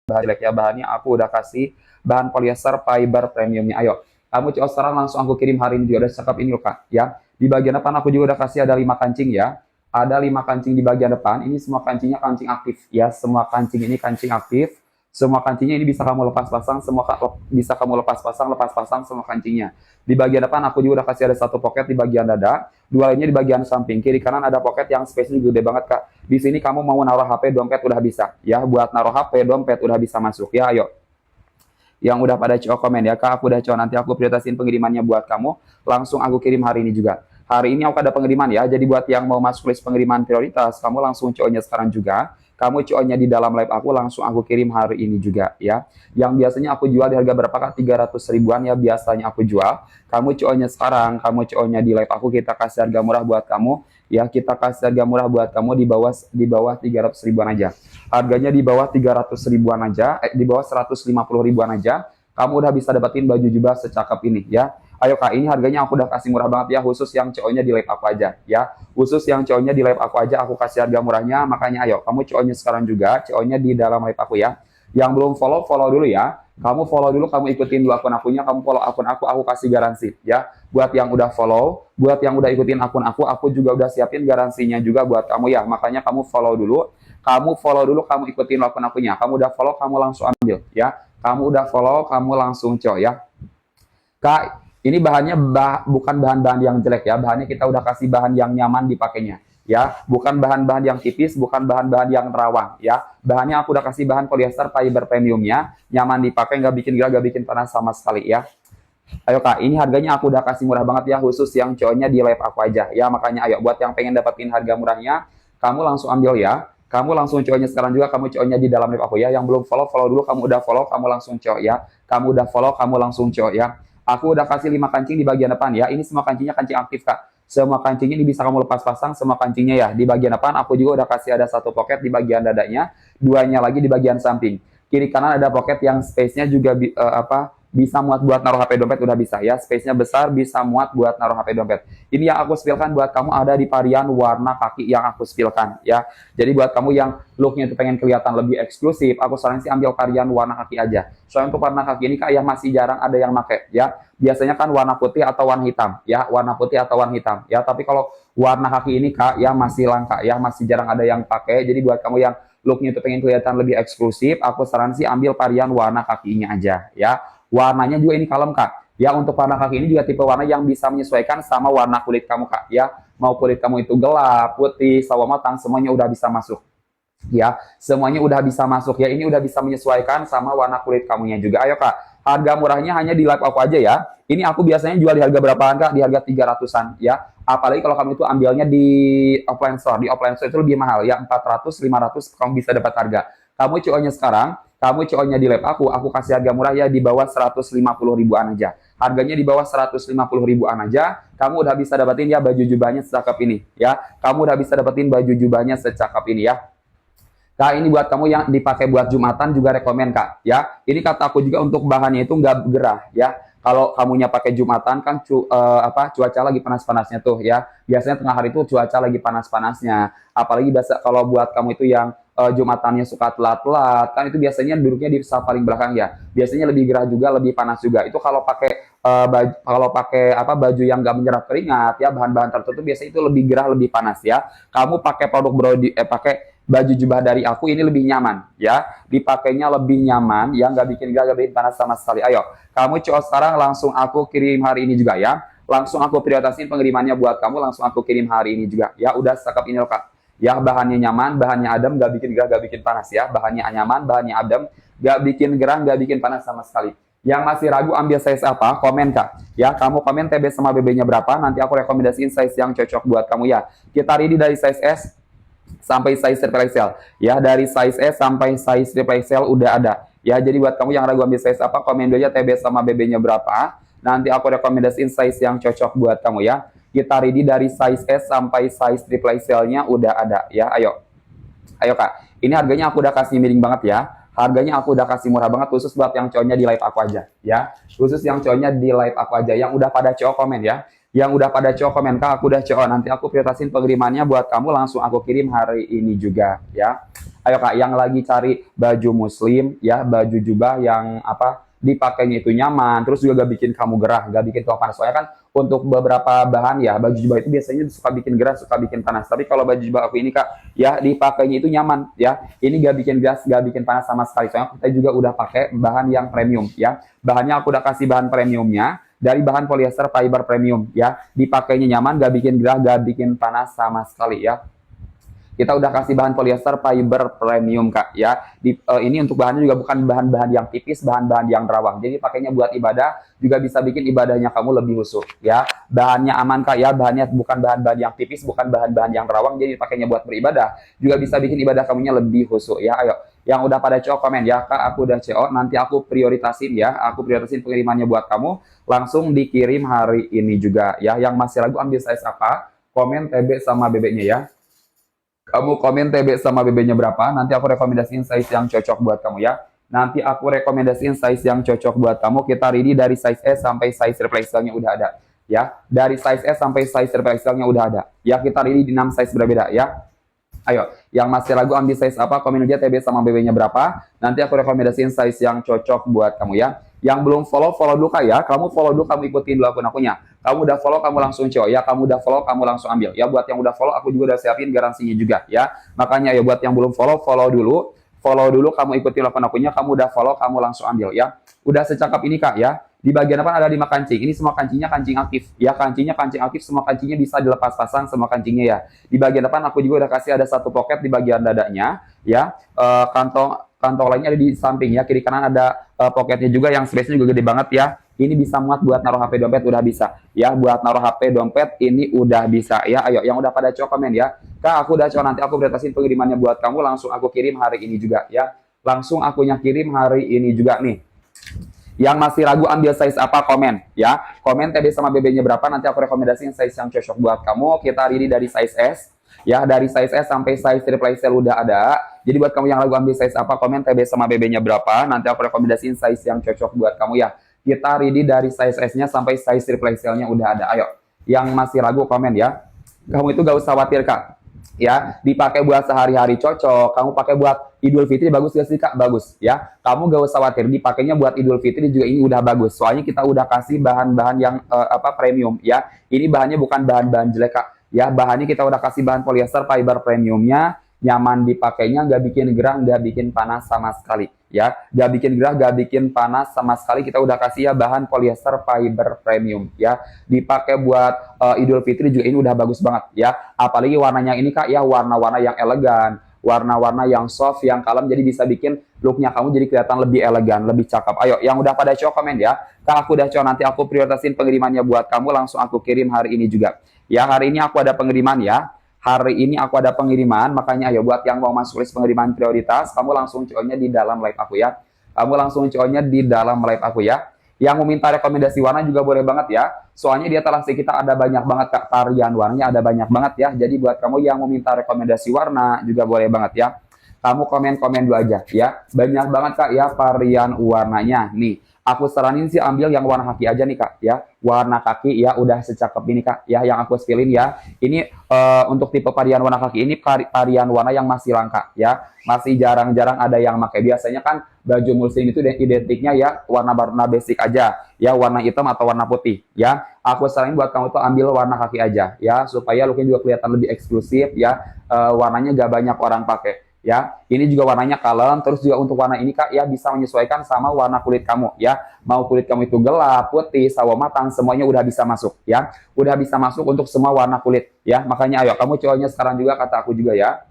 bahan jelek ya, bahannya aku udah kasih bahan polyester fiber premiumnya. Ayo, kamu cowok sekarang langsung aku kirim hari ini juga, udah cakep ini loh Kak ya. Di bagian depan aku juga udah kasih ada 5 kancing ya. Ada 5 kancing di bagian depan. Ini semua kancingnya kancing aktif ya. Semua kancing ini kancing aktif. Semua kancingnya ini bisa kamu lepas pasang, bisa kamu lepas pasang semua kancingnya. Di bagian depan aku juga udah kasih ada 1 pocket di bagian dada, 2 lainnya di bagian samping. Kiri kanan ada pocket yang space-nya gede banget Kak. Di sini kamu mau naruh HP, dompet udah bisa ya. Buat naruh HP, dompet udah bisa masuk ya. Ayo. Yang udah pada cowok komen ya Kak, aku udah cowok, nanti aku prioritasin pengirimannya buat kamu, langsung aku kirim hari ini juga. Hari ini aku ada pengiriman ya, jadi buat yang mau masuk list pengiriman prioritas, kamu langsung cowoknya sekarang juga. Kamu cowoknya di dalam live aku, langsung aku kirim hari ini juga ya. Yang biasanya aku jual di harga berapa Kak? 300 ribuan ya biasanya aku jual. Kamu cowoknya sekarang, kamu cowoknya di live aku, kita kasih harga murah buat kamu. Ya, kita kasih harga murah buat kamu di bawah 300 ribuan aja. Harganya di bawah 300 ribuan aja, di bawah 150 ribuan aja. Kamu udah bisa dapetin baju jubah secakep ini ya. Ayo Kak, ini harganya aku udah kasih murah banget ya, khusus yang cowoknya di live aku aja ya. Khusus yang cowoknya di live aku aja, aku kasih harga murahnya. Makanya ayo, kamu cowoknya sekarang juga, cowoknya di dalam live aku ya. Yang belum follow, follow dulu ya. Kamu follow dulu, kamu ikutin dulu akun akunya, kamu follow akun aku kasih garansi ya. Buat yang udah follow, buat yang udah ikutin akun aku juga udah siapin garansinya juga buat kamu ya. Makanya kamu follow dulu, kamu ikutin akun akunya. Kamu udah follow, kamu langsung ambil ya. Kamu udah follow, kamu langsung cowok ya. Kak, ini bahannya bukan bahan-bahan yang jelek ya. Bahannya kita udah kasih bahan yang nyaman dipakainya ya. Bukan bahan-bahan yang tipis, bukan bahan-bahan yang rawang ya. Bahannya aku udah kasih bahan polyester fiber premiumnya, nyaman dipakai, nggak bikin gerah, nggak bikin panas sama sekali ya. Ayo Kak, ini harganya aku udah kasih murah banget ya, khusus yang cowoknya di live aku aja ya. Makanya ayo, buat yang pengen dapetin harga murahnya, kamu langsung ambil ya. Kamu langsung cowoknya sekarang juga, kamu cowoknya di dalam live aku ya. Yang belum follow, follow dulu. Kamu udah follow, kamu langsung cowok ya. Kamu udah follow, kamu langsung cowok ya. Aku udah kasih 5 kancing di bagian depan ya. Ini semua kancingnya kancing aktif Kak. Semua kancingnya ini bisa kamu lepas pasang, semua kancingnya ya. Di bagian depan aku juga udah kasih ada 1 pocket di bagian dadanya, 2-nya lagi di bagian samping. Kiri kanan ada pocket yang space-nya juga bisa muat buat naruh HP, dompet udah bisa ya. Space-nya besar, bisa muat buat naruh HP, dompet. Ini yang aku spillkan buat kamu ada di varian warna kaki yang aku spillkan ya. Jadi buat kamu yang looknya itu pengen kelihatan lebih eksklusif, aku saranin sih ambil varian warna kaki aja. Soalnya untuk warna kaki ini Kak yang masih jarang ada yang pakai ya. Biasanya kan warna putih atau warna hitam ya, warna putih atau warna hitam ya. Tapi kalau warna kaki ini Kak ya masih langka ya, masih jarang ada yang pakai. Jadi buat kamu yang looknya itu pengen kelihatan lebih eksklusif, aku saran sih ambil varian warna kakinya aja ya. Warnanya juga ini kalem Kak. Ya, untuk warna kaki ini juga tipe warna yang bisa menyesuaikan sama warna kulit kamu Kak ya. Mau kulit kamu itu gelap, putih, sawo matang, semuanya udah bisa masuk. Ya, semuanya udah bisa masuk ya. Ini udah bisa menyesuaikan sama warna kulit kamunya juga. Ayo Kak, harga murahnya hanya di live aku aja ya. Ini aku biasanya jual di harga berapaan Kak? Di harga 300-an ya. Apalagi kalau kamu itu ambilnya di offline store. Di offline store itu lebih mahal ya, 400, 500 kamu bisa dapat harga. Kamu cowoknya sekarang, kamu cowoknya di live aku kasih harga murah ya di bawah 150 ribuan aja. Harganya di bawah 150 ribuan aja, kamu udah bisa dapetin ya baju jubahnya secakep ini ya. Kamu udah bisa dapetin baju jubahnya secakep ini ya. Kak, ini buat kamu yang dipakai buat Jumatan juga rekomen Kak ya. Ini kata aku juga untuk bahannya itu nggak gerah ya. Kalau kamunya pakai Jumatan kan cuaca lagi panas-panasnya tuh ya. Biasanya tengah hari itu cuaca lagi panas-panasnya. Apalagi biasa kalau buat kamu itu yang Jumatannya suka telat-telat, kan itu biasanya duduknya di saf paling belakang ya. Biasanya lebih gerah juga, lebih panas juga. Itu kalau pakai baju yang nggak menyerap keringat ya, bahan-bahan tertentu biasanya itu lebih gerah, lebih panas ya. Kamu pakai produk pakai baju jubah dari aku ini lebih nyaman ya, dipakainya lebih nyaman ya, nggak bikin gerah, nggak bikin panas sama sekali. Ayo, kamu cowok sekarang langsung aku kirim hari ini juga ya. Langsung aku prioritasin pengirimannya buat kamu, langsung aku kirim hari ini juga ya. Udah cakep ini loh Kak. Ya, bahannya nyaman, bahannya adem, nggak bikin gerah, nggak bikin panas ya. Bahannya nyaman, bahannya adem, nggak bikin gerah, nggak bikin panas sama sekali. Yang masih ragu ambil size apa, komen Kak. Ya, kamu komen TB sama BB-nya berapa, nanti aku rekomendasiin size yang cocok buat kamu ya. Kita ready dari size S sampai size triple XL. Ya, dari size S sampai size triple XL udah ada. Ya, jadi buat kamu yang ragu ambil size apa, komen dulu aja TB sama BB-nya berapa. Nanti aku rekomendasiin size yang cocok buat kamu ya. Kita ready dari size S sampai size triple XL-nya udah ada ya. Ayo. Ayo Kak. Ini harganya aku udah kasih miring banget ya. Harganya aku udah kasih murah banget khusus buat yang cowoknya di live aku aja ya. Khusus yang cowoknya di live aku aja. Yang udah pada cowok komen ya. Yang udah pada cowok komen Kak, aku udah cowok. Nanti aku prioritasin pengirimannya buat kamu, langsung aku kirim hari ini juga ya. Ayo Kak, yang lagi cari baju muslim ya, baju jubah yang apa dipakainya itu nyaman, terus juga gak bikin kamu gerah, gak bikin kamu panas. Soalnya kan untuk beberapa bahan ya, baju jubah itu biasanya suka bikin gerah, suka bikin panas. Tapi kalau baju jubah aku ini Kak, ya dipakainya itu nyaman ya. Ini gak bikin gas, gak bikin panas sama sekali. Soalnya kita juga udah pakai bahan yang premium ya. Bahannya aku udah kasih bahan premiumnya dari bahan polyester fiber premium ya. Dipakainya nyaman, gak bikin gerah, gak bikin panas sama sekali ya. Kita udah kasih bahan polyester fiber premium Kak ya. Ini untuk bahannya juga bukan bahan-bahan yang tipis, bahan-bahan yang terawang. Jadi pakainya buat ibadah juga bisa bikin ibadahnya kamu lebih khusyuk ya. Bahannya aman Kak ya, bahannya bukan bahan-bahan yang tipis, bukan bahan-bahan yang terawang. Jadi pakainya buat beribadah juga bisa bikin ibadah kamunya lebih khusyuk ya. Ayo, yang udah pada CO komen ya Kak, aku udah CO, nanti aku prioritasin ya. Aku prioritasin pengirimannya buat kamu, langsung dikirim hari ini juga ya. Yang masih ragu ambil size apa? Komen TB sama BB-nya ya. Kamu komen TB sama BB-nya berapa, nanti aku rekomendasiin size yang cocok buat kamu ya. Nanti aku rekomendasiin size yang cocok buat kamu. Kita ready dari size S sampai size triple XL-nya udah ada. Ya, dari size S sampai size triple XL-nya udah ada. Ya, kita ready di 6 size berbeda ya. Ayo, yang masih ragu ambil size apa, komen aja TB sama BB-nya berapa. Nanti aku rekomendasiin size yang cocok buat kamu ya. Yang belum follow, follow dulu Kak ya. Kamu follow dulu, kamu ikutin dulu akun-akunnya. Kamu udah follow, kamu langsung CO ya. Kamu udah follow, kamu langsung ambil. Ya, buat yang udah follow, aku juga udah siapin garansinya juga ya. Makanya ya buat yang belum follow, follow dulu. Follow dulu, kamu ikutin akun-akunnya. Kamu udah follow, kamu langsung ambil ya. Udah secakap ini Kak ya. Di bagian depan ada 5 kancing. Ini semua kancingnya kancing aktif. Ya, kancingnya kancing aktif. Semua kancingnya bisa dilepas pasang, semua kancingnya ya. Di bagian depan aku juga udah kasih ada satu pocket di bagian dadanya. Ya, kantong lainnya ada di samping ya. Kiri kanan ada pocketnya juga yang space-nya juga gede banget ya. Ini bisa muat buat naruh HP dompet udah bisa. Ya, buat naruh HP dompet ini udah bisa ya. Ayo, yang udah pada cowok komen ya. Kak, aku udah cowok, nanti aku prioritasin pengirimannya buat kamu. Langsung aku kirim hari ini juga ya. Langsung akunya kirim hari ini juga nih. Yang masih ragu ambil size apa, komen ya. Komen TB sama BB-nya berapa, nanti aku rekomendasiin size yang cocok buat kamu. Kita ready dari size S ya, dari size S sampai size triple XL udah ada. Jadi buat kamu yang ragu ambil size apa, komen TB sama BB-nya berapa, nanti aku rekomendasiin size yang cocok buat kamu ya. Kita ready dari size S-nya sampai size triple XL-nya udah ada. Ayo, yang masih ragu komen ya. Kamu itu gak usah khawatir Kak. Ya, dipakai buat sehari-hari cocok. Kamu pakai buat Idul Fitri bagus gak sih Kak? Bagus ya. Kamu gak usah khawatir, dipakainya buat Idul Fitri juga ini udah bagus. Soalnya kita udah kasih bahan-bahan yang premium ya. Ini bahannya bukan bahan-bahan jelek Kak. Ya, bahannya kita udah kasih bahan polyester fiber premiumnya, nyaman dipakainya, gak bikin gerah, gak bikin panas sama sekali. Ya, gak bikin gerah, gak bikin panas sama sekali. Kita udah kasih ya bahan polyester fiber premium ya. Dipakai buat Idul Fitri juga ini udah bagus banget ya. Apalagi warnanya ini Kak ya, warna-warna yang elegan, warna-warna yang soft, yang kalem, jadi bisa bikin looknya kamu jadi kelihatan lebih elegan, lebih cakep. Ayo, yang udah pada cowok komen ya. Kak, aku udah cowok, nanti aku prioritasin pengirimannya buat kamu, langsung aku kirim hari ini juga. Ya, hari ini aku ada pengiriman ya. Hari ini aku ada pengiriman, makanya ayo buat yang mau masuk list pengiriman prioritas, kamu langsung CO-nya di dalam live aku ya. Kamu langsung CO-nya di dalam live aku ya. Yang mau minta rekomendasi warna juga boleh banget ya. Soalnya di etalase kita ada banyak banget Kak, varian warnanya ada banyak banget ya. Jadi buat kamu yang mau minta rekomendasi warna juga boleh banget ya. Kamu komen-komen dulu aja ya. Banyak banget Kak ya varian warnanya. Nih, aku saranin sih ambil yang warna kaki aja nih Kak ya. Warna kaki ya udah secakep ini Kak ya, yang aku spillin ya. Ini untuk tipe varian warna kaki ini varian warna yang masih langka ya. Masih jarang-jarang ada yang pakai. Biasanya kan baju muslim itu identiknya ya warna-warna basic aja ya, warna hitam atau warna putih ya. Aku saranin buat kamu tuh ambil warna kaki aja ya, supaya looknya juga kelihatan lebih eksklusif ya. Warnanya gak banyak orang pakai ya. Ini juga warnanya kalem, terus juga untuk warna ini Kak ya bisa menyesuaikan sama warna kulit kamu ya. Mau kulit kamu itu gelap, putih, sawo matang, semuanya udah bisa masuk ya. Udah bisa masuk untuk semua warna kulit ya. Makanya ayo kamu cowoknya sekarang juga, kata aku juga ya.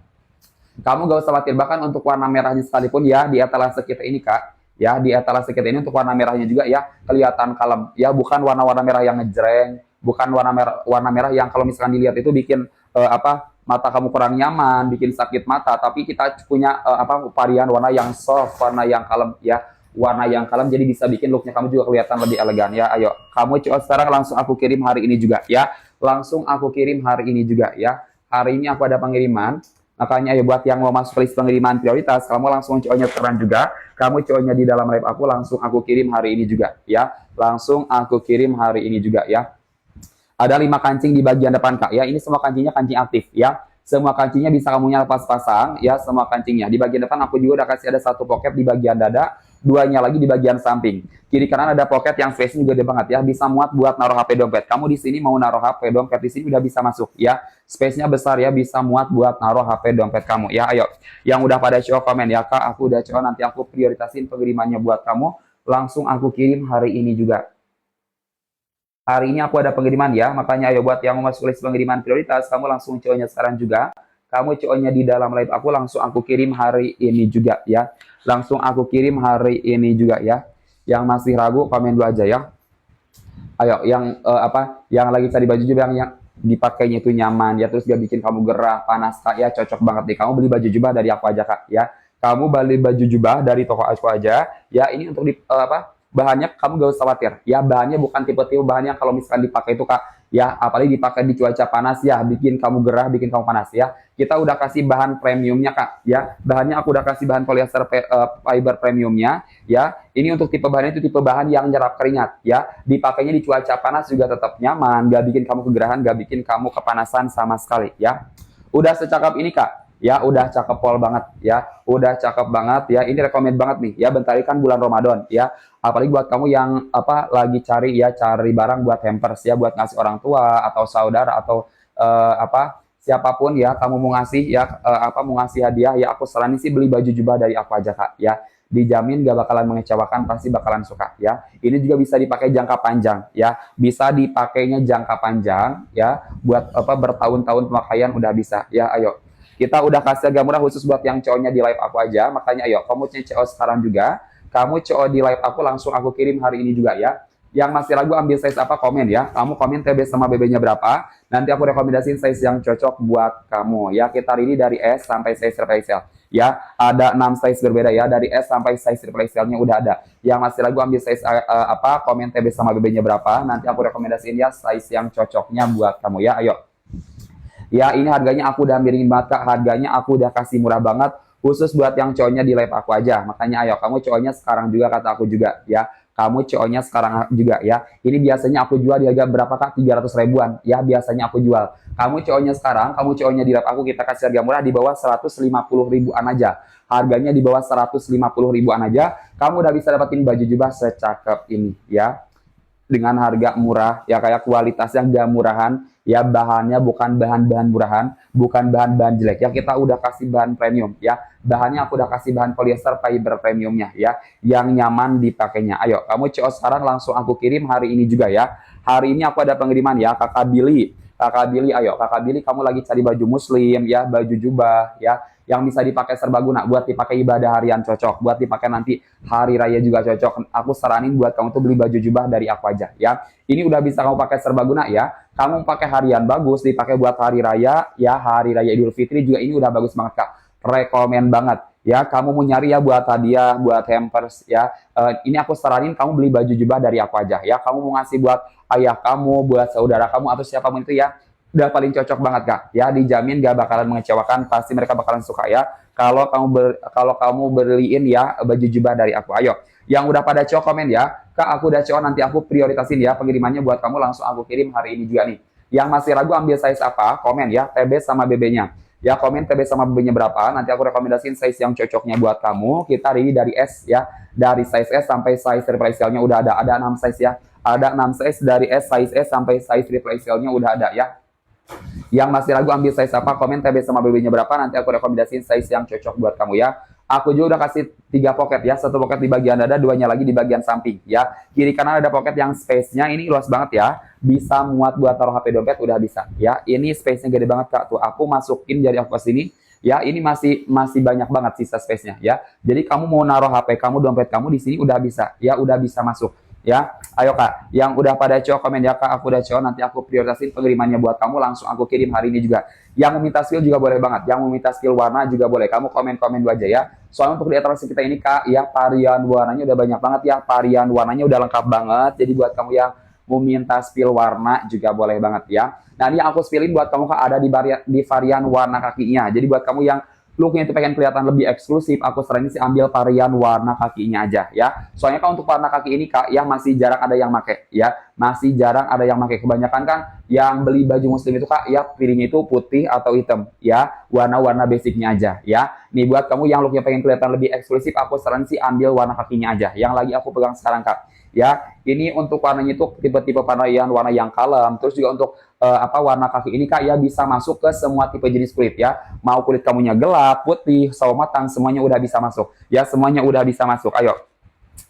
Kamu gak usah khawatir, bahkan untuk warna merahnya sekalipun ya di etalase kita ini Kak. Ya, di etalase kita ini untuk warna merahnya juga ya kelihatan kalem ya, bukan warna-warna merah yang ngejreng, bukan warna merah yang kalau misalkan dilihat itu bikin mata kamu kurang nyaman, bikin sakit mata. Tapi kita punya varian warna yang soft, warna yang kalem ya, warna yang kalem, jadi bisa bikin looknya kamu juga kelihatan lebih elegan ya. Ayo, kamu coba sekarang langsung aku kirim hari ini juga ya, langsung aku kirim hari ini juga ya. Hari ini aku ada pengiriman, makanya ayo buat yang mau masuk list pengiriman prioritas, kamu langsung CO-nya sekarang juga. Kamu CO-nya di dalam live aku, langsung aku kirim hari ini juga ya, langsung aku kirim hari ini juga ya. Ada 5 kancing di bagian depan Kak ya. Ini semua kancingnya kancing aktif ya. Semua kancingnya bisa kamu lepas pasang ya, semua kancingnya. Di bagian depan aku juga udah kasih ada satu pocket di bagian dada, duanya lagi di bagian samping. Kiri kanan ada pocket yang space-nya juga gede banget ya, bisa muat buat naruh HP dompet. Kamu di sini mau naruh HP dompet di sini udah bisa masuk ya. Space-nya besar ya, bisa muat buat naruh HP dompet kamu ya. Ayo, yang udah pada CO komen ya, Kak, aku udah CO, nanti aku prioritasin pengirimannya buat kamu, langsung aku kirim hari ini juga. Hari ini aku ada pengiriman ya, makanya ayo buat yang mau masuk list pengiriman prioritas, kamu langsung CO-nya sekarang juga. Kamu CO-nya di dalam live aku, langsung aku kirim hari ini juga ya. Langsung aku kirim hari ini juga ya. Yang masih ragu komen dulu aja ya. Ayo, yang yang lagi cari baju juga yang dipakainya itu nyaman ya, terus gak bikin kamu gerah, panas, Kak ya, cocok banget nih. Kamu beli baju jubah dari aku aja, Kak ya. Kamu beli baju jubah dari toko aku aja ya. Ini untuk bahannya kamu gak usah khawatir ya, bahannya bukan tipe-tipe bahan yang kalau misalkan dipakai itu, Kak ya, apalagi dipakai di cuaca panas ya, bikin kamu gerah, bikin kamu panas ya. Kita udah kasih bahan premiumnya, Kak ya, bahannya aku udah kasih bahan polyester fiber premiumnya ya. Ini untuk tipe bahannya itu tipe bahan yang nyerap keringat ya, dipakainya di cuaca panas juga tetap nyaman, gak bikin kamu kegerahan, gak bikin kamu kepanasan sama sekali ya. Udah secakap ini, Kak ya, udah cakep pol banget ya, udah cakep banget ya. Ini rekomend banget nih ya, bentar kan bulan Ramadan ya, apalagi buat kamu yang lagi cari barang buat hampers ya, buat ngasih orang tua atau saudara atau siapapun ya, kamu mau ngasih ya, mau ngasih hadiah ya, aku saranin sih beli baju jubah dari aku aja, Kak ya. Dijamin gak bakalan mengecewakan, pasti bakalan suka ya. Ini juga bisa dipakai jangka panjang ya, bisa dipakainya jangka panjang ya, buat bertahun-tahun pemakaian udah bisa ya. Ayo, kita udah kasih harga murah khusus buat yang CO-nya di live aku aja, makanya ayo kamu CO sekarang juga. Kamu CO di live aku, langsung aku kirim hari ini juga ya. Yang masih ragu ambil size apa, komen ya. Kamu komen TB sama BB-nya berapa, nanti aku rekomendasiin size yang cocok buat kamu ya. Kita ini dari S sampai size triple XL ya. Ada 6 size berbeda ya, dari S sampai size triple XL-nya udah ada. Yang masih ragu ambil size komen TB sama BB-nya berapa, nanti aku rekomendasiin ya size yang cocoknya buat kamu ya. Ayo. Ya, ini harganya aku udah miringin banget, Kak. Harganya aku udah kasih murah banget, khusus buat yang cowoknya di live aku aja. Makanya ayo, kamu cowoknya sekarang juga, kata aku juga ya. Kamu cowoknya sekarang juga ya. Ini biasanya aku jual di harga berapa, Kak? 300 ribuan ya, biasanya aku jual. Kamu cowoknya sekarang, kamu cowoknya di live aku, kita kasih harga murah di bawah 150 ribuan aja. Harganya di bawah 150 ribuan aja, kamu udah bisa dapetin baju jubah secakep ini ya. Dengan harga murah ya, kayak kualitasnya gak murahan ya, bahannya bukan bahan-bahan murahan, bukan bahan-bahan jelek ya, kita udah kasih bahan premium ya. Bahannya aku udah kasih bahan polyester fiber premiumnya ya, yang nyaman dipakainya. Ayo, kamu CO sekarang, langsung aku kirim hari ini juga ya. Hari ini aku ada pengiriman ya, Kakak Billy. Kakak Billy, ayo Kakak Billy, kamu lagi cari baju muslim ya, baju jubah ya, yang bisa dipakai serbaguna, buat dipakai ibadah harian cocok, buat dipakai nanti hari raya juga cocok. Aku saranin buat kamu tuh beli baju jubah dari aku aja ya. Ini udah bisa kamu pakai serbaguna ya. Kamu pakai harian bagus, dipakai buat hari raya ya, hari raya Idul Fitri juga ini udah bagus banget, Kak. Rekomen banget ya. Kamu mau nyari ya buat hadiah, buat hampers ya. Ini aku saranin kamu beli baju jubah dari aku aja ya. Kamu mau ngasih buat ayah kamu, buat saudara kamu atau siapapun itu ya, udah paling cocok banget, Kak ya. Dijamin gak bakalan mengecewakan, pasti mereka bakalan suka ya kalau kamu beliin ya baju jubah dari aku. Ayo, yang udah pada CO komen ya, Kak aku udah CO, nanti aku prioritasin ya pengirimannya buat kamu, langsung aku kirim hari ini juga nih. Yang masih ragu ambil size apa, komen ya, TB sama BB-nya ya. Komen TB sama BB-nya berapa, nanti aku rekomendasiin size yang cocoknya buat kamu. Kita hari ini dari S ya, dari size S sampai size triple XL-nya udah ada 6 size ya. Ada 6 size dari size S sampai size triple XL-nya udah ada ya. Yang masih ragu ambil size apa, komen TB sama BB-nya berapa, nanti aku rekomendasiin size yang cocok buat kamu ya. Aku juga udah kasih 3 pocket ya, 1 pocket di bagian dada, 2-nya lagi di bagian samping ya. Kiri kanan ada pocket yang space-nya ini luas banget ya, bisa muat buat taruh HP dompet, udah bisa ya. Ini space-nya gede banget, Kak. Tuh aku masukin jari aku ke sini ya, ini masih banyak banget sisa space-nya ya. Jadi kamu mau naruh HP kamu, dompet kamu di sini udah bisa ya, udah bisa masuk ya. Ayo, Kak, yang udah pada CO komen ya, Kak aku udah CO, nanti aku prioritasin pengirimannya buat kamu, langsung aku kirim hari ini juga. Yang mau minta skill juga boleh banget, yang mau minta skill warna juga boleh, kamu komen-komen dulu aja ya. Soalnya untuk di etalase kita ini, Kak ya, varian warnanya udah banyak banget ya, varian warnanya udah lengkap banget. Jadi buat kamu yang mau minta spill warna juga boleh banget ya. Nah, ini yang aku spillin buat kamu, Kak, ada di varian warna kakinya. Jadi buat kamu yang looknya itu pengen kelihatan lebih eksklusif, aku saranin sih ambil varian warna kakinya aja ya. Soalnya, Kak, untuk warna kaki ini, Kak ya, masih jarang ada yang make ya, masih jarang ada yang make. Kebanyakan kan yang beli baju muslim itu Kak, ya pilihnya itu putih atau hitam ya, warna-warna basicnya aja ya. Nih buat kamu yang looknya pengen kelihatan lebih eksklusif, aku saran sih ambil warna kakinya aja, yang lagi aku pegang sekarang Kak. Ya, ini untuk warnanya itu tipe-tipe warna yang kalem, terus juga untuk warna kaki ini Kak ya bisa masuk ke semua tipe jenis kulit ya. Mau kulit kamunya gelap, putih, sawo matang, semuanya udah bisa masuk. Ya, semuanya udah bisa masuk. Ayo.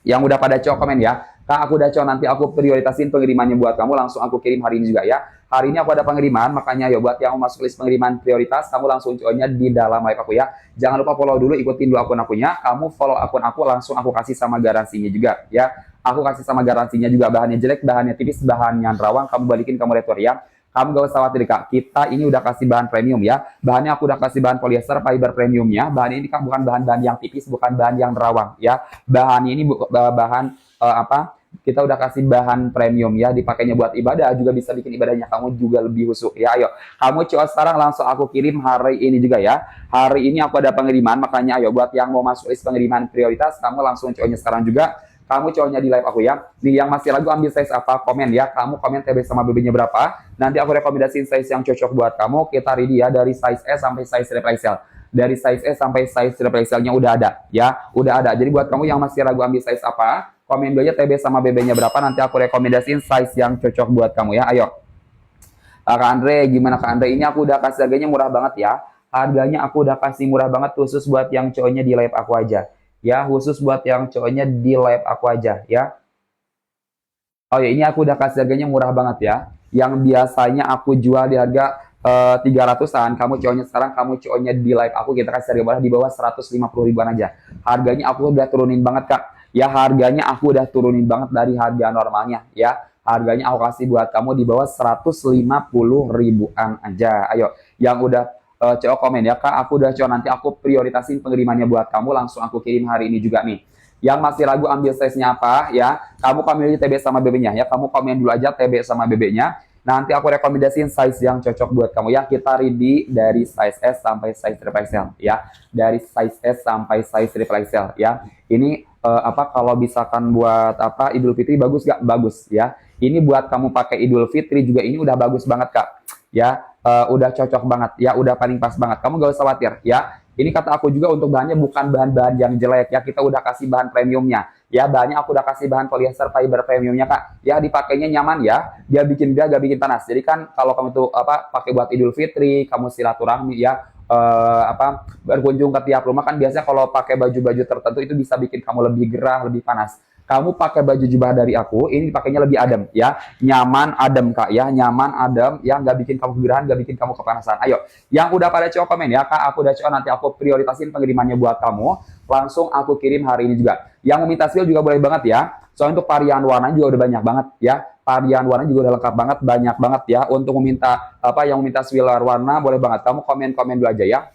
Yang udah pada cowok komen ya. Kak, aku udah cowok, nanti aku prioritasin pengirimannya buat kamu, langsung aku kirim hari ini juga ya. Hari ini aku ada pengiriman, makanya yuk buat yang masuk list pengiriman prioritas, kamu langsung cowoknya di dalam live aku ya. Jangan lupa follow dulu, ikutin dulu akun akunya. Kamu follow akun aku, langsung aku kasih sama garansinya juga ya. Aku kasih sama garansinya juga, bahannya jelek, bahannya tipis, bahannya rawang, kamu balikin, kamu retur ya. Kamu gak usah khawatir Kak, kita ini udah kasih bahan premium ya. Bahannya aku udah kasih bahan polyester fiber premiumnya. Bahan ini Kak bukan bahan-bahan yang tipis, bukan bahan yang rawang ya. Bahan ini bahan kita udah kasih bahan premium ya, dipakainya buat ibadah, juga bisa bikin ibadahnya kamu juga lebih khusyuk ya. Ayo, kamu coba sekarang langsung aku kirim hari ini juga ya. Hari ini aku ada pengiriman, makanya ayo buat yang mau masuk list pengiriman prioritas, kamu langsung cowoknya sekarang juga. Kamu cowoknya di live aku ya. Nih yang masih ragu ambil size apa, komen ya. Kamu komen TB sama BB-nya berapa. Nanti aku rekomendasiin size yang cocok buat kamu. Kita ready ya, dari size S sampai size triple XL. Dari size S sampai size triple XL-nya udah ada ya. Udah ada. Jadi buat kamu yang masih ragu ambil size apa, komen dulu aja TB sama BB-nya berapa. Nanti aku rekomendasiin size yang cocok buat kamu ya. Ayo. Kak Andre, gimana Kak Andre? Ini aku udah kasih harganya murah banget ya. Harganya aku udah kasih murah banget khusus buat yang cowoknya di live aku aja. Ya, khusus buat yang cowoknya di live aku aja ya. Oh ya, ini aku udah kasih harganya murah banget ya. Yang biasanya aku jual di harga 300-an, kamu cowoknya sekarang, kamu cowoknya di live aku kita kasih harga murah di bawah 150 ribuan aja. Harganya aku udah turunin banget Kak. Ya, harganya aku udah turunin banget dari harga normalnya ya. Harganya aku kasih buat kamu di bawah 150 ribuan aja. Ayo, yang udah cowok komen ya Kak, aku udah cowok, nanti aku prioritasin pengirimannya buat kamu, langsung aku kirim hari ini juga nih. Yang masih ragu ambil size-nya apa ya, kamu komen aja TB sama BB-nya ya, kamu komen dulu aja TB sama BB-nya. Nanti aku rekomendasiin size yang cocok buat kamu ya. Kita ready dari size S sampai size triple XL ya. Dari size S sampai size triple XL ya. Ini kalau misalkan buat Idul Fitri bagus gak? Bagus ya. Ini buat kamu pakai Idul Fitri juga, ini udah bagus banget Kak. Ya, udah cocok banget ya, udah paling pas banget. Kamu gak usah khawatir ya. Ini kata aku juga untuk bahannya bukan bahan-bahan yang jelek ya, kita udah kasih bahan premiumnya ya. Bahannya aku udah kasih bahan polyester fiber premiumnya Kak ya, dipakainya nyaman ya, dia bikin gak bikin panas. Jadi kan kalau kamu tuh pakai buat Idul Fitri, kamu silaturahmi ya, berkunjung ke tiap rumah kan, biasanya kalau pakai baju-baju tertentu itu bisa bikin kamu lebih gerah, lebih panas. Kamu pakai baju jubah dari aku, ini pakainya lebih adem ya, nyaman adem Kak ya, nyaman adem ya, nggak bikin kamu kegerahan, nggak bikin kamu kepanasan. Ayo, yang udah pada cowok komen ya Kak, aku udah cowok, nanti aku prioritasin pengirimannya buat kamu, langsung aku kirim hari ini juga. Yang mau minta seal juga boleh banget ya, soalnya untuk varian warna juga udah banyak banget ya, varian warna juga udah lengkap banget, banyak banget ya. Untuk meminta yang meminta swiller warna boleh banget, kamu komen-komen dulu aja ya.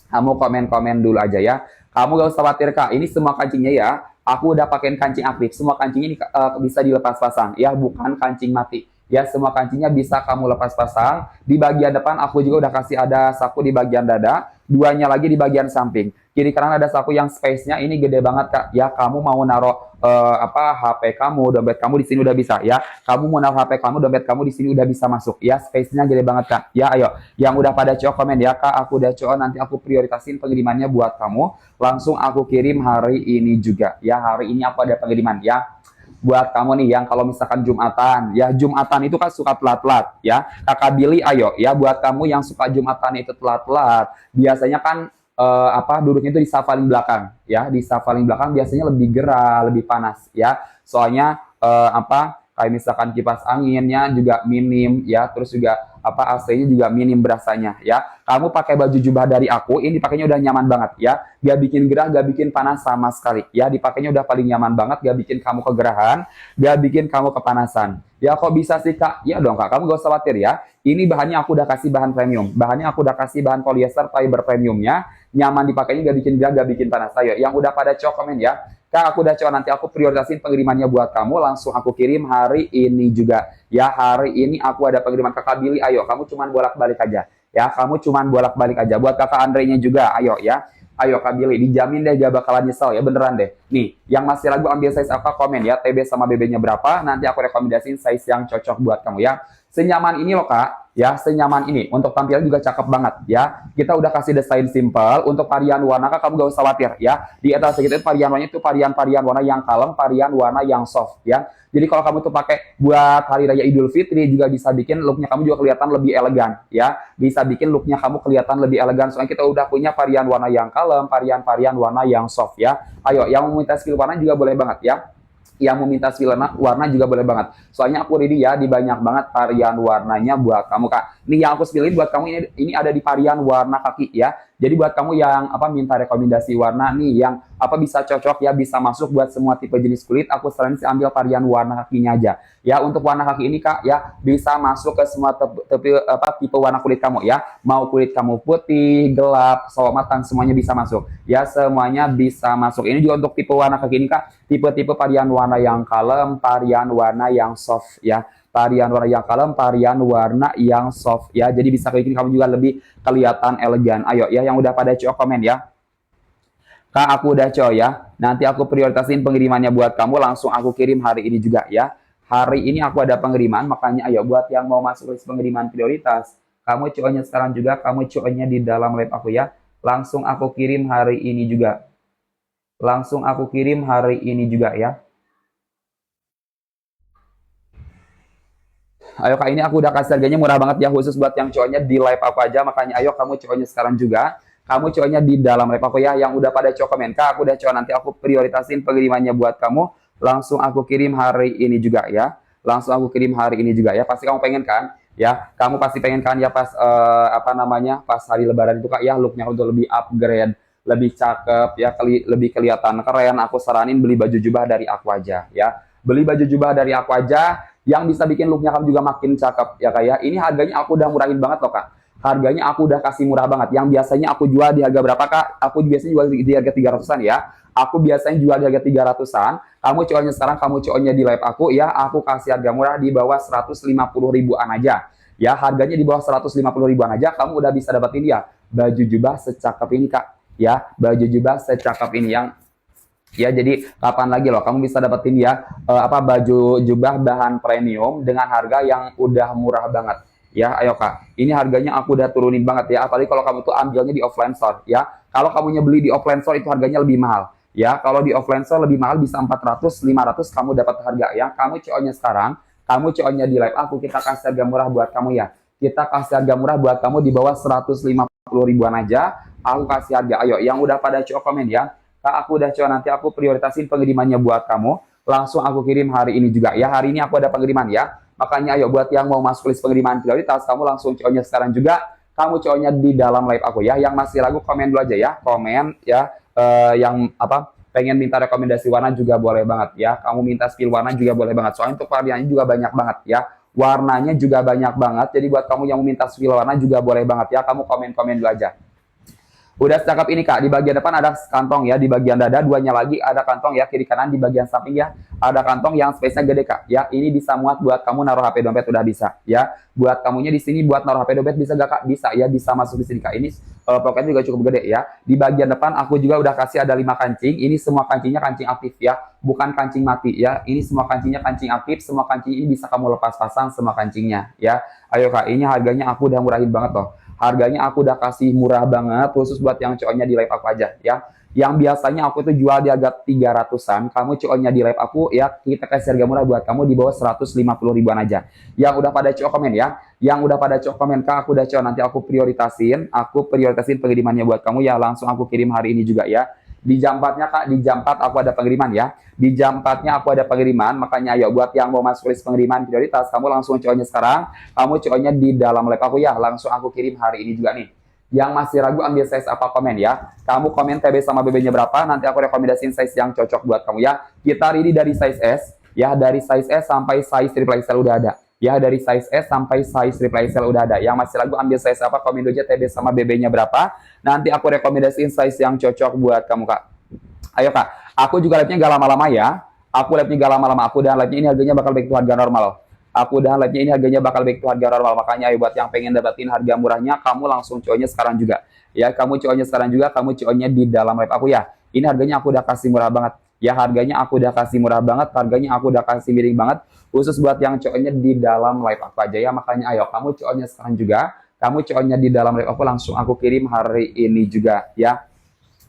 Kamu komen-komen dulu aja ya. Kamu gak usah khawatir Kak, ini semua kancingnya ya, aku udah pakein kancing aktif. Semua kancing ini bisa dilepas pasang ya, bukan kancing mati. Ya, semua kancingnya bisa kamu lepas pasang. Di bagian depan aku juga udah kasih ada saku di bagian dada, duanya lagi di bagian samping. Kiri kanan ada saku yang space-nya ini gede banget Kak. Ya, kamu mau naruh HP kamu, dompet kamu di sini udah bisa ya. Kamu mau naruh HP kamu, dompet kamu di sini udah bisa masuk. Ya, space-nya gede banget Kak. Ya, ayo. Yang udah pada cowok komen ya Kak, aku udah cowok, nanti aku prioritasin pengirimannya buat kamu. Langsung aku kirim hari ini juga. Ya, hari ini aku ada pengiriman ya. Buat kamu nih yang kalau misalkan Jumatan, ya Jumatan itu kan suka telat-telat ya. Kakak Billy ayo ya, buat kamu yang suka Jumatan itu telat-telat, biasanya kan duduknya itu di safaling belakang ya, di safaling belakang biasanya lebih gerah, lebih panas ya. Soalnya kayak misalkan kipas anginnya juga minim ya, terus juga AC-nya juga minim berasanya ya. Kamu pakai baju jubah dari aku, ini pakainya udah nyaman banget ya. Gak bikin gerah, gak bikin panas sama sekali ya. Dipakainya udah paling nyaman banget, gak bikin kamu kegerahan, gak bikin kamu kepanasan. Ya kok bisa sih Kak? Ya dong Kak, kamu gak usah khawatir ya. Ini bahannya aku udah kasih bahan premium. Bahannya aku udah kasih bahan polyester fiber premiumnya. Nyaman dipakainya, gak bikin gerah, gak bikin panas. Ayo, yang udah pada cowok komen ya. Kak, aku udah coba, nanti aku prioritasin pengirimannya buat kamu, langsung aku kirim hari ini juga. Ya, hari ini aku ada pengiriman. Kakak Billy, ayo, kamu cuman bolak-balik aja. Ya, kamu cuman bolak-balik aja. Buat Kakak Andre-nya juga, ayo ya. Ayo Kak Billy, dijamin deh gak bakalan nyesel ya, beneran deh. Nih, yang masih ragu ambil size apa komen ya, TB sama BB-nya berapa, nanti aku rekomendasiin size yang cocok buat kamu ya. Senyaman ini loh Kak, ya senyaman ini. Untuk tampilan juga cakep banget ya. Kita udah kasih desain simple. Untuk varian warna Kak, kamu gak usah khawatir ya. Di etalase kita itu varian warnanya itu varian warna yang kalem, varian warna yang soft ya. Jadi kalau kamu tuh pakai buat hari raya Idul Fitri juga bisa bikin looknya kamu juga kelihatan lebih elegan ya. Bisa bikin looknya kamu kelihatan lebih elegan. Soalnya kita udah punya varian warna yang kalem, varian warna yang soft ya. Ayo, yang mau minta skill warna juga boleh banget ya. Yang meminta warna juga boleh banget. Soalnya aku ready ya di banyak banget varian warnanya buat kamu Kak. Nih yang aku pilih buat kamu ini ada di varian warna kaki ya. Jadi buat kamu yang minta rekomendasi warna nih yang bisa cocok ya, bisa masuk buat semua tipe jenis kulit, aku saranin sih ambil varian warna kakinya aja. Ya untuk warna kaki ini Kak ya bisa masuk ke semua tipe warna kulit kamu ya. Mau kulit kamu putih, gelap, sawo matang semuanya bisa masuk. Ya semuanya bisa masuk. Ini juga untuk tipe warna kaki ini Kak, tipe-tipe varian warna yang kalem, varian warna yang soft ya. Varian warna yang kalem, varian warna yang soft ya. Jadi bisa kayak gini kamu juga lebih kelihatan elegan. Ayo ya yang udah pada cowok komen ya. Kak aku udah cowok ya. Nanti aku prioritasin pengirimannya buat kamu, langsung aku kirim hari ini juga ya. Hari ini aku ada pengiriman, makanya ayo buat yang mau masuk list pengiriman prioritas. Kamu cowoknya sekarang juga, kamu cowoknya di dalam live aku ya. Langsung aku kirim hari ini juga. Langsung aku kirim hari ini juga ya. Ayo Kak, ini aku udah kasih harganya murah banget ya, khusus buat yang cowoknya di live aku aja. Makanya ayo kamu cowoknya sekarang juga, kamu cowoknya di dalam live aku ya, yang udah pada cowok komen. Kak, aku udah cowok, nanti aku prioritasin pengirimannya buat kamu. Langsung aku kirim hari ini juga ya. Langsung aku kirim hari ini juga ya. Pasti kamu pengen kan? Ya, kamu pasti pengen kan ya pas pas hari lebaran itu Kak ya, looknya untuk lebih upgrade, lebih cakep ya, lebih kelihatan keren. Aku saranin beli baju jubah dari aku aja ya. Beli baju jubah dari aku aja yang bisa bikin looknya kamu juga makin cakep ya Kak ya. Ini harganya aku udah murahin banget loh Kak. Harganya aku udah kasih murah banget. Yang biasanya aku jual di harga berapa Kak? Aku biasanya jual di harga 300-an ya. Aku biasanya jual di harga 300-an. Kamu cowoknya sekarang, kamu cowoknya di live aku ya, aku kasih harga murah di bawah 150 ribuan aja. Ya, harganya di bawah 150 ribuan aja, kamu udah bisa dapetin ya baju jubah secakep ini Kak. Ya, baju jubah secakep ini yang ya, jadi kapan lagi loh kamu bisa dapetin ya baju jubah bahan premium dengan harga yang udah murah banget. Ya, ayo Kak. Ini harganya aku udah turunin banget ya. Apalagi kalau kamu tuh ambilnya di offline store ya. Kalau kamunya beli di offline store itu harganya lebih mahal. Ya, kalau di offline store lebih mahal bisa 400, 500 kamu dapat harga ya. Kamu cowoknya sekarang, kamu cowoknya di live aku, kita kasih harga murah buat kamu ya. Kita kasih harga murah buat kamu di bawah 150 ribuan aja. Aku kasih harga. Ayo, yang udah pada cowok komen ya. Kak, aku udah coba, nanti aku prioritasin pengirimannya buat kamu. Langsung aku kirim hari ini juga ya. Hari ini aku ada pengiriman ya. Makanya ayo buat yang mau masuk list pengiriman prioritas, kamu langsung cowoknya sekarang juga. Kamu cowoknya di dalam live aku ya. Yang masih ragu komen dulu aja ya. Komen ya. Yang pengen minta rekomendasi warna juga boleh banget ya. Kamu minta skill warna juga boleh banget. Soalnya untuk variannya juga banyak banget ya. Warnanya juga banyak banget. Jadi buat kamu yang mau minta skill warna juga boleh banget ya. Kamu komen-komen dulu aja. Udah secakep ini Kak, di bagian depan ada kantong ya, di bagian dada duanya lagi ada kantong ya, kiri kanan di bagian samping ya, ada kantong yang space-nya gede Kak. Ya, ini bisa muat buat kamu naruh HP dompet udah bisa ya. Buat kamunya di sini buat naruh HP dompet bisa gak Kak? Bisa ya, bisa masuk di sini Kak. Ini pokoknya juga cukup gede ya. Di bagian depan aku juga udah kasih ada 5 kancing. Ini semua kancingnya kancing aktif ya, bukan kancing mati ya. Ini semua kancingnya kancing aktif, semua kancing ini bisa kamu lepas pasang semua kancingnya ya. Ayo Kak, ini harganya aku udah murahin banget loh. Harganya aku udah kasih murah banget, khusus buat yang cowoknya di live aku aja ya. Yang biasanya aku itu jual di harga 300-an, kamu cowoknya di live aku ya, kita kasih harga murah buat kamu di bawah 150 ribuan aja. Yang udah pada cowok komen ya, yang udah pada cowok komen Kak, aku udah cowok, nanti aku prioritasin pengirimannya buat kamu ya, langsung aku kirim hari ini juga ya. Di jam 4-nya Kak, di jam 4 aku ada pengiriman ya. Di jam 4-nya aku ada pengiriman, makanya ayo buat yang mau masuk list pengiriman prioritas, kamu langsung cowoknya sekarang, kamu cowoknya di dalam live aku ya, langsung aku kirim hari ini juga nih. Yang masih ragu ambil size apa komen ya. Kamu komen TB sama BB-nya berapa, nanti aku rekomendasiin size yang cocok buat kamu ya. Kita ready dari size S, ya dari size S sampai size triple XL udah ada. Ya dari size S sampai size triple XL udah ada. Yang masih ragu ambil size apa, komen dulu aja TB sama BB-nya berapa. Nanti aku rekomendasiin size yang cocok buat kamu Kak. Ayo Kak, aku juga live-nya gak lama-lama ya. Aku live-nya gak lama-lama. Aku dan live-nya ini harganya bakal baik to harga normal. Aku udah live-nya, ini harganya bakal back to harga normal. Makanya ayo buat yang pengen dapetin harga murahnya, kamu langsung CO-nya sekarang juga. Ya, kamu CO-nya sekarang juga, kamu CO-nya di dalam live aku ya. Ini harganya aku udah kasih murah banget. Ya, harganya aku udah kasih murah banget, harganya aku udah kasih miring banget. Khusus buat yang CO-nya di dalam live aku aja ya. Makanya ayo, kamu CO-nya sekarang juga. Kamu CO-nya di dalam live aku langsung aku kirim hari ini juga ya.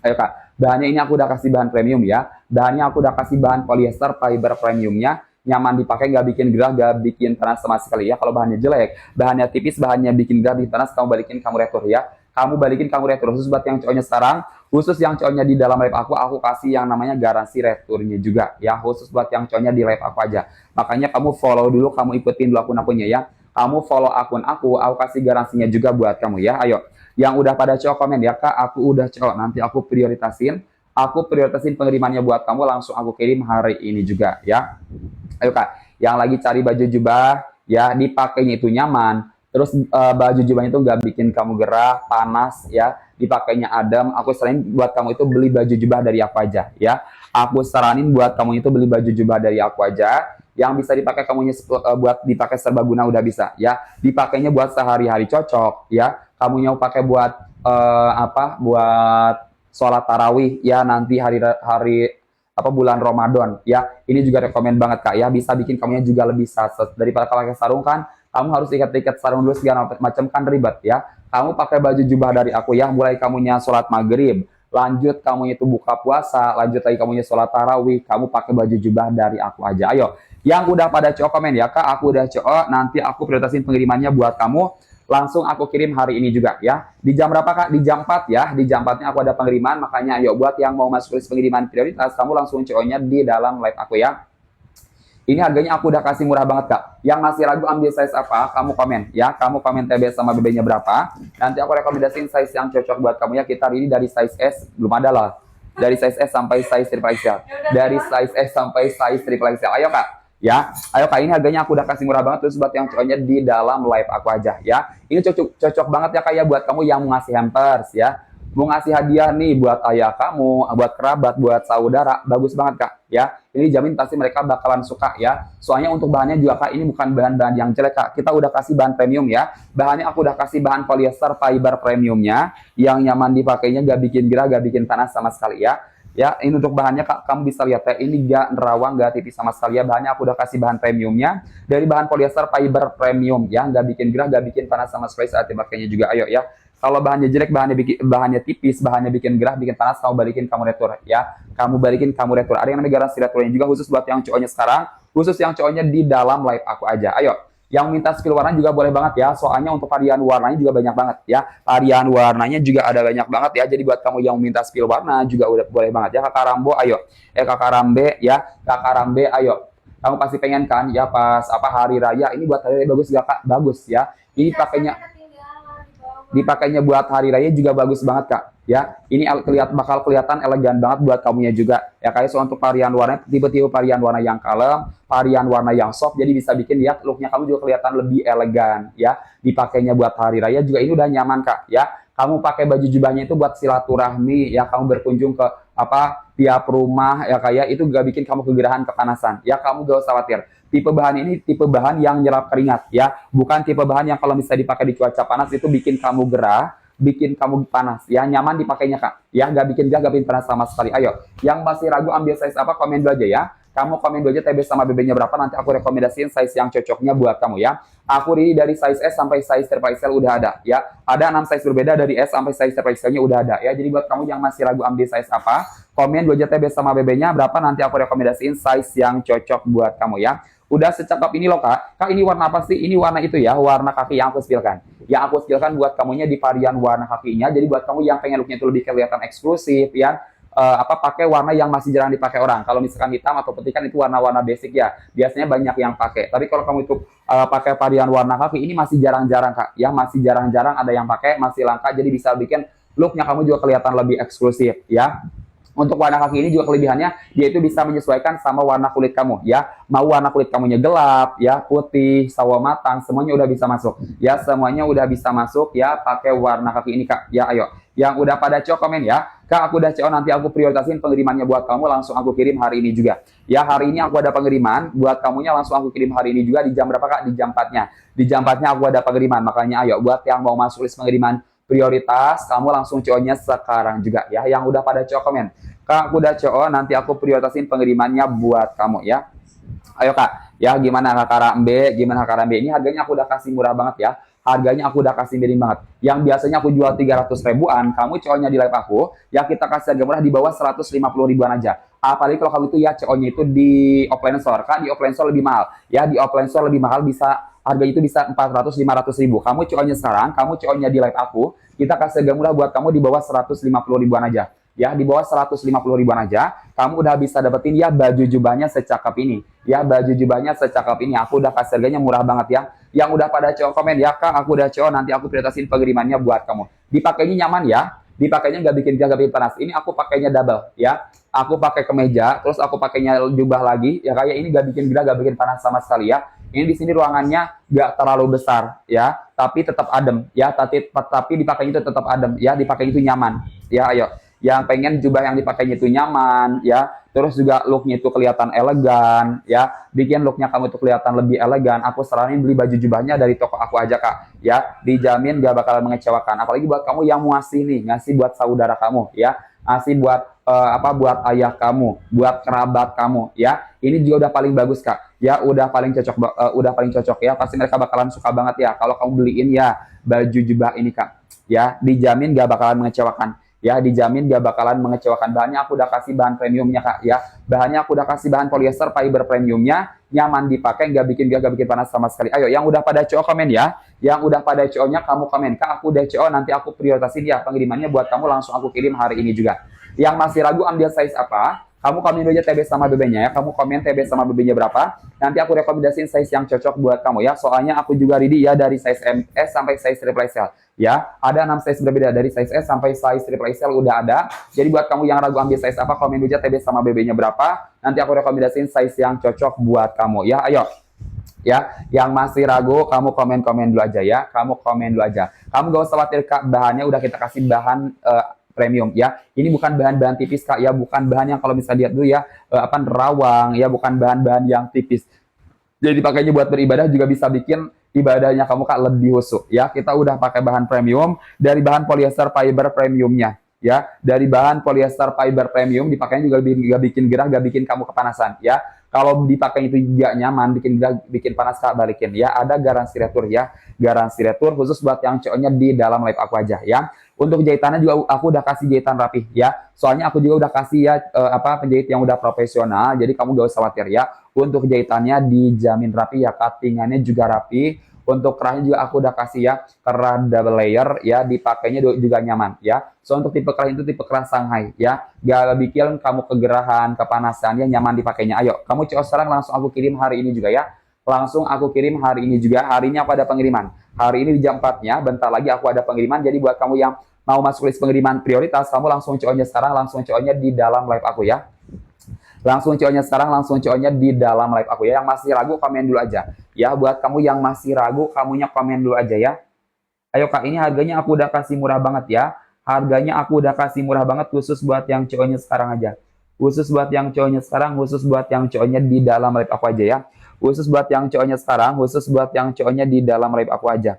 Ayo Kak, bahannya ini aku udah kasih bahan premium ya. Bahannya aku udah kasih bahan polyester fiber premiumnya. Nyaman dipakai, gak bikin gerah, gak bikin panas sama sekali ya. Kalau bahannya jelek, bahannya tipis, bahannya bikin gerah, bikin panas, kamu balikin, kamu retur ya. Kamu balikin, kamu retur. Khusus buat yang cowoknya sekarang, khusus yang cowoknya di dalam live aku kasih yang namanya garansi returnya juga ya. Khusus buat yang cowoknya di live aku aja. Makanya kamu follow dulu, kamu ikutin dulu akun-akunnya ya. Kamu follow akun aku kasih garansinya juga buat kamu ya. Ayo. Yang udah pada cowok komen ya Kak, aku udah cowok, nanti aku prioritasin pengirimannya buat kamu, langsung aku kirim hari ini juga ya. Ayo Kak, yang lagi cari baju jubah ya, dipakainya itu nyaman, terus baju jubahnya itu nggak bikin kamu gerah, panas ya, dipakainya adem, aku saranin buat kamu itu beli baju jubah dari aku aja ya. Aku saranin buat kamu itu beli baju jubah dari aku aja, yang bisa dipakai kamunya buat dipakai serbaguna udah bisa ya, dipakainya buat sehari-hari cocok ya. Kamu mau pakai buat buat sholat tarawih ya, nanti hari bulan Ramadan ya. Ini juga rekomen banget Kak ya, bisa bikin kamunya juga lebih saset. Daripada kalau pakai sarung kan kamu harus ikat-ikat sarung dulu segala macam kan ribet ya. Kamu pakai baju jubah dari aku ya, mulai kamunya sholat maghrib, lanjut kamu itu buka puasa, lanjut lagi kamunya sholat tarawih, kamu pakai baju jubah dari aku aja. Ayo, yang udah pada cowok komen ya Kak, aku udah cowok, nanti aku prioritasin pengirimannya buat kamu, langsung aku kirim hari ini juga ya. Di jam berapa Kak? Di jam 4 ya. Di jam 4-nya aku ada pengiriman, makanya ayo buat yang mau masuk list pengiriman prioritas, kamu langsung CO-nya di dalam live aku ya. Ini harganya aku udah kasih murah banget Kak. Yang masih ragu ambil size apa, kamu komen ya. Kamu komen TB sama BB-nya berapa. Nanti aku rekomendasiin size yang cocok buat kamu ya. Kita ini dari size S, belum ada lah. Dari size S sampai size triple XL. Dari size S sampai size triple XL. Ayo Kak. Ya, ayo Kak, ini harganya aku udah kasih murah banget, terus buat yang cocoknya di dalam live aku aja ya. Ini cocok banget ya Kak ya buat kamu yang mau ngasih hampers ya. Mau ngasih hadiah nih buat ayah kamu, buat kerabat, buat saudara, bagus banget Kak ya. Ini jamin pasti mereka bakalan suka ya. Soalnya untuk bahannya juga Kak, ini bukan bahan-bahan yang jelek Kak. Kita udah kasih bahan premium ya. Bahannya aku udah kasih bahan polyester fiber premiumnya, yang nyaman dipakainya, gak bikin gerah, gak bikin panas sama sekali ya. Ya, ini untuk bahannya Kak, kamu bisa lihat ya, ini gak nerawang, gak tipis sama sekali ya. Bahannya aku udah kasih bahan premiumnya dari bahan polyester fiber premium ya, gak bikin gerah, gak bikin panas sama sekali saat dipakainya juga. Ayo ya. Kalau bahannya jelek, bahannya tipis, bahannya bikin gerah, bikin panas, kamu balikin, kamu retur ya. Kamu balikin, kamu retur. Ada yang namanya garansi returnya juga, khusus buat yang cowoknya sekarang, khusus yang cowoknya di dalam live aku aja. Ayo. Yang minta spill warna juga boleh banget ya, soalnya untuk varian warnanya juga banyak banget ya. Varian warnanya juga ada banyak banget ya, jadi buat kamu yang minta spill warna juga udah boleh banget ya. Kakak Rambo ayo, Kakak Rambe ya, Kakak Rambe ayo. Kamu pasti pengen kan ya pas hari raya, ini buat hari raya bagus gak Kak? Bagus ya. Ini dipakainya buat hari raya juga bagus banget Kak ya. Ini bakal kelihatan elegan banget buat kamunya juga ya. Kayak so untuk varian warna, tipe-tipe varian warna yang kalem, varian warna yang soft, jadi bisa bikin ya looknya kamu juga kelihatan lebih elegan ya. Dipakainya buat hari raya juga ini udah nyaman Kak ya. Kamu pakai baju jubahnya itu buat silaturahmi ya, kamu berkunjung ke tiap rumah ya, kayak itu gak bikin kamu kegerahan, kepanasan ya. Kamu gak usah khawatir, tipe bahan ini tipe bahan yang nyerap keringat ya, bukan tipe bahan yang kalau misalnya dipakai di cuaca panas itu bikin kamu gerah, bikin kamu panas ya. Nyaman dipakainya Kak ya, gak bikin gerah, gak bikin panas sama sekali. Ayo, yang masih ragu ambil size apa, komen dulu aja ya. Kamu komen dulu aja TB sama BB-nya berapa, nanti aku rekomendasiin size yang cocoknya buat kamu ya. Aku ini dari size S sampai size triple XL udah ada ya. Ada 6 size berbeda dari S sampai size triple XL-nya udah ada ya. Jadi buat kamu yang masih ragu ambil size apa, komen dulu aja TB sama BB-nya berapa, nanti aku rekomendasiin size yang cocok buat kamu ya. Udah secakap ini loh Kak. Kak, ini warna apa sih? Ini warna itu ya, warna kaki yang aku spillkan. Yang aku spillkan buat kamunya di varian warna kakinya. Jadi buat kamu yang pengen looknya itu lebih kelihatan eksklusif ya. Pakai warna yang masih jarang dipakai orang. Kalau misalkan hitam atau putih kan itu warna-warna basic ya. Biasanya banyak yang pakai. Tapi kalau kamu itu pakai varian warna kaki, ini masih jarang-jarang Kak. Ya, masih jarang-jarang ada yang pakai, masih langka. Jadi bisa bikin looknya kamu juga kelihatan lebih eksklusif ya. Untuk warna kaki ini juga kelebihannya, dia itu bisa menyesuaikan sama warna kulit kamu ya. Mau warna kulit kamunya gelap ya, putih, sawo matang, semuanya udah bisa masuk ya. Semuanya udah bisa masuk ya pakai warna kaki ini Kak ya. Ayo, Yang udah pada CO komen ya. Kak, aku udah CO, nanti aku prioritasin pengirimannya buat kamu, langsung aku kirim hari ini juga. Ya, hari ini aku ada pengiriman buat kamunya, langsung aku kirim hari ini juga. Di jam berapa Kak? Di jam 4-nya. Di jam 4-nya aku ada pengiriman. Makanya ayo buat yang mau masuk list pengiriman prioritas, kamu langsung CO-nya sekarang juga ya. Yang udah pada CO komen. Kak, aku udah CO, nanti aku prioritasin pengirimannya buat kamu ya. Ayo Kak, ya gimana Kakak Rambe? Gimana Kakak Rambe? Ini harganya aku udah kasih murah banget ya. Harganya aku udah kasih miring banget. Yang biasanya aku jual 300 ribuan, kamu CO-nya di live aku, ya kita kasih harga murah di bawah 150 ribuan aja. Apalagi kalau kamu itu ya CO-nya itu di offline store. Kak, di offline store lebih mahal. Ya, di offline store lebih mahal, bisa harga itu bisa 400-500 ribu. Kamu CO-nya sekarang, kamu CO-nya di live aku, kita kasih harga murah buat kamu di bawah 150 ribuan aja. Ya, di bawah 150 ribuan aja, kamu udah bisa dapetin ya baju jubahnya secakep ini. Ya, baju jubahnya secakep ini. Aku udah kasih harganya murah banget ya. Yang udah pada CO komen, ya Kak, aku udah CO, nanti aku prioritasin pengirimannya buat kamu. Dipakainya nyaman ya. Dipakainya nggak bikin gerah, nggak bikin panas. Ini aku pakainya double ya. Aku pakai kemeja, terus aku pakainya jubah lagi. Ya kayak ini nggak bikin gerah, nggak bikin panas sama sekali ya. Ini di sini ruangannya nggak terlalu besar ya, tapi tetap adem ya. Tapi dipakainya itu tetap adem ya. Dipakainya itu nyaman ya. Ayo, yang pengen jubah yang dipakainya itu nyaman ya, terus juga looknya itu kelihatan elegan ya, bikin looknya kamu itu kelihatan lebih elegan, aku saranin beli baju jubahnya dari toko aku aja Kak ya, dijamin gak bakalan mengecewakan. Apalagi buat kamu yang mau ngasih nih, ngasih buat saudara kamu ya, ngasih buat buat ayah kamu, buat kerabat kamu ya, ini juga udah paling bagus Kak ya, udah paling cocok ya, pasti mereka bakalan suka banget ya kalau kamu beliin ya baju jubah ini Kak ya, dijamin gak bakalan mengecewakan ya, dijamin gak bakalan mengecewakan. Bahannya aku udah kasih bahan premiumnya Kak ya, bahannya aku udah kasih bahan polyester fiber premiumnya, nyaman dipakai, gak bikin panas sama sekali. Ayo yang udah pada CO komen ya, yang udah pada CO-nya kamu komen, Kak aku udah CO, nanti aku prioritasin ya pengirimannya buat kamu, langsung aku kirim hari ini juga. Yang masih ragu ambil size apa, kamu komen dulu aja TB sama BB-nya ya, kamu komen TB sama BB-nya berapa, nanti aku rekomendasiin size yang cocok buat kamu ya, soalnya aku juga ready ya dari size MS sampai size triple XL ya, ada 6 size berbeda, dari size S sampai size triple XL udah ada. Jadi buat kamu yang ragu ambil size apa, komen dulu aja TB sama BB-nya berapa, nanti aku rekomendasiin size yang cocok buat kamu ya. Ayo ya, yang masih ragu kamu komen-komen dulu aja ya, kamu komen dulu aja, kamu gak usah khawatir Kak, bahannya udah kita kasih bahan premium ya, ini bukan bahan-bahan tipis Kak ya, bukan bahan yang kalau misalnya lihat dulu ya nerawang ya, bukan bahan-bahan yang tipis. Jadi pakainya buat beribadah juga bisa bikin ibadahnya kamu Kak lebih khusyuk ya. Kita udah pakai bahan premium dari bahan polyester fiber premiumnya ya. Dari bahan polyester fiber premium dipakainya juga gak bikin gerah, gak bikin kamu kepanasan ya. Kalau dipakai itu juga nyaman, bikin gerah, bikin panas Kak balikin ya. Ada garansi retur ya. Garansi retur khusus buat yang cowoknya di dalam live aku aja ya. Untuk jahitannya juga aku udah kasih jahitan rapi ya. Soalnya aku juga udah kasih ya penjahit yang udah profesional. Jadi kamu gak usah khawatir ya. Untuk jahitannya dijamin rapi ya, cuttingannya juga rapi. Untuk kerahnya juga aku udah kasih ya kerah double layer ya, dipakainya juga nyaman ya. So untuk tipe kerah itu tipe kerah Shanghai ya, gak bikin kamu kegerahan, kepanasan ya, nyaman dipakainya. Ayo, kamu CO sekarang, langsung aku kirim hari ini juga ya. Langsung aku kirim hari ini juga. Hari ini aku ada pengiriman. Hari ini di jam 4-nya, bentar lagi aku ada pengiriman. Jadi buat kamu yang mau masuk list pengiriman prioritas, kamu langsung CO-nya sekarang, langsung CO-nya di dalam live aku ya. Langsung CO-nya sekarang, langsung CO-nya di dalam live aku ya. Yang masih ragu komen dulu aja. Ya, buat kamu yang masih ragu, kamunya komen dulu aja ya. Ayo Kak, ini harganya aku udah kasih murah banget ya. Harganya aku udah kasih murah banget khusus buat yang CO-nya sekarang aja. Khusus buat yang CO-nya sekarang, khusus buat yang CO-nya di dalam live aku aja ya. Khusus buat yang CO-nya sekarang, khusus buat yang CO-nya di dalam live aku aja.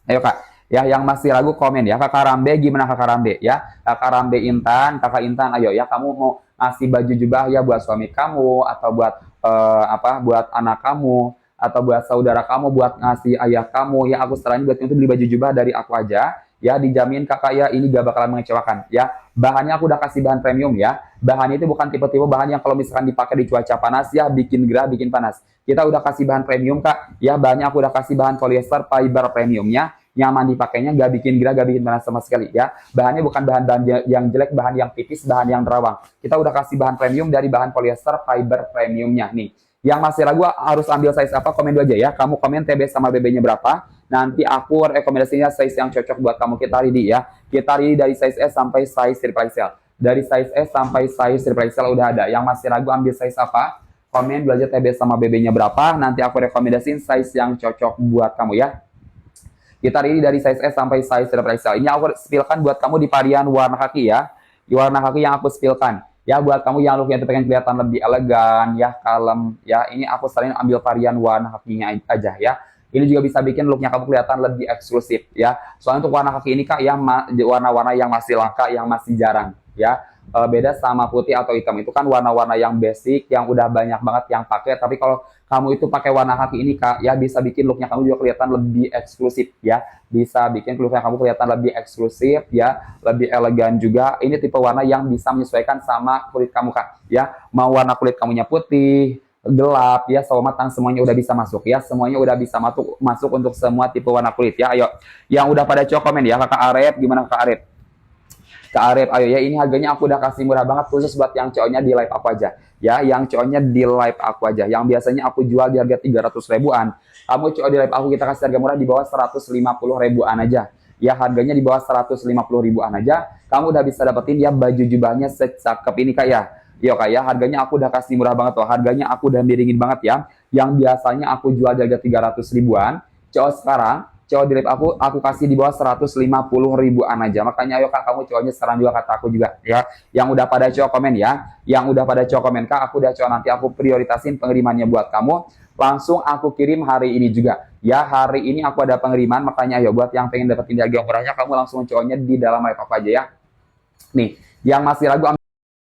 Ayo Kak, ya yang masih ragu komen ya. Kakak Rambe, gimana Kakak Rambe ya? Kakak Rambe Intan, Kakak Intan, ayo ya, kamu mau ngasih baju jubah ya buat suami kamu, atau buat buat anak kamu, atau buat saudara kamu, buat ngasih ayah kamu ya, aku saranin buat itu beli baju jubah dari aku aja ya, dijamin Kakak ya, ini gak bakalan mengecewakan ya. Bahannya aku udah kasih bahan premium ya. Bahannya itu bukan tipe-tipe bahan yang kalau misalkan dipakai di cuaca panas ya bikin gerah, bikin panas. Kita udah kasih bahan premium Kak ya. Bahannya aku udah kasih bahan polyester fiber premiumnya, nyaman dipakainya, gak bikin gerah, gak bikin panas sama sekali ya. Bahannya bukan bahan-bahan yang jelek, bahan yang tipis, bahan yang terawang. Kita udah kasih bahan premium dari bahan polyester fiber premiumnya nih. Yang masih ragu harus ambil size apa, komen dulu aja ya. Kamu komen TB sama BB-nya berapa, nanti aku rekomendasinya size yang cocok buat kamu. Kita ready ya. Kita ready dari size S sampai size triple XL. Dari size S sampai size triple XL udah ada. Yang masih ragu ambil size apa, komen dulu aja TB sama BB-nya berapa, nanti aku rekomendasiin size yang cocok buat kamu ya. Kita ready dari size S sampai size double XL. Ini aku spillkan buat kamu di varian warna kaki ya. Di warna kaki yang aku spillkan. Ya buat kamu yang looknya itu pengen kelihatan lebih elegan ya, kalem ya. Ini aku selain ambil varian warna kakinya aja ya. Ini juga bisa bikin looknya kamu kelihatan lebih eksklusif ya. Soalnya untuk warna kaki ini kak ya warna-warna yang masih langka, yang masih jarang ya. Beda sama putih atau hitam itu kan warna-warna yang basic yang udah banyak banget yang pakai. Tapi kalau kamu itu pakai warna kaki ini kak ya bisa bikin looknya kamu juga kelihatan lebih eksklusif ya. Bisa bikin looknya kamu kelihatan lebih eksklusif ya, lebih elegan juga. Ini tipe warna yang bisa menyesuaikan sama kulit kamu kak ya. Mau warna kulit kamunya putih, gelap ya, sawo matang, semuanya udah bisa masuk ya. Semuanya udah bisa masuk untuk semua tipe warna kulit ya. Ayo yang udah pada cowok komen ya. Kakak Arep, gimana kakak Arep? Kak Arif, ayo ya, ini harganya aku udah kasih murah banget khusus buat yang cowoknya di live aku aja. Ya, yang cowoknya di live aku aja. Yang biasanya aku jual di harga 300 ribuan. Kamu cowok di live aku kita kasih harga murah di bawah 150 ribuan aja. Ya, harganya di bawah 150 ribuan aja. Kamu udah bisa dapetin ya baju jubahnya secakep ini kak ya. Yo kak ya, harganya aku udah kasih murah banget tuh. Harganya aku udah miringin banget ya. Yang biasanya aku jual di harga 300 ribuan. Cowok sekarang cowok di live aku kasih di bawah 150 ribuan aja. Makanya ayo kak, kamu cowoknya sekarang juga kata aku juga ya. Yang udah pada cowok komen ya. Yang udah pada cowok komen kak, aku udah cowok nanti aku prioritasin pengirimannya buat kamu. Langsung aku kirim hari ini juga. Ya hari ini aku ada pengiriman, makanya ayo buat yang pengen dapetin harga murahnya, kamu langsung cowoknya di dalam live apa aja ya. Nih, yang masih ragu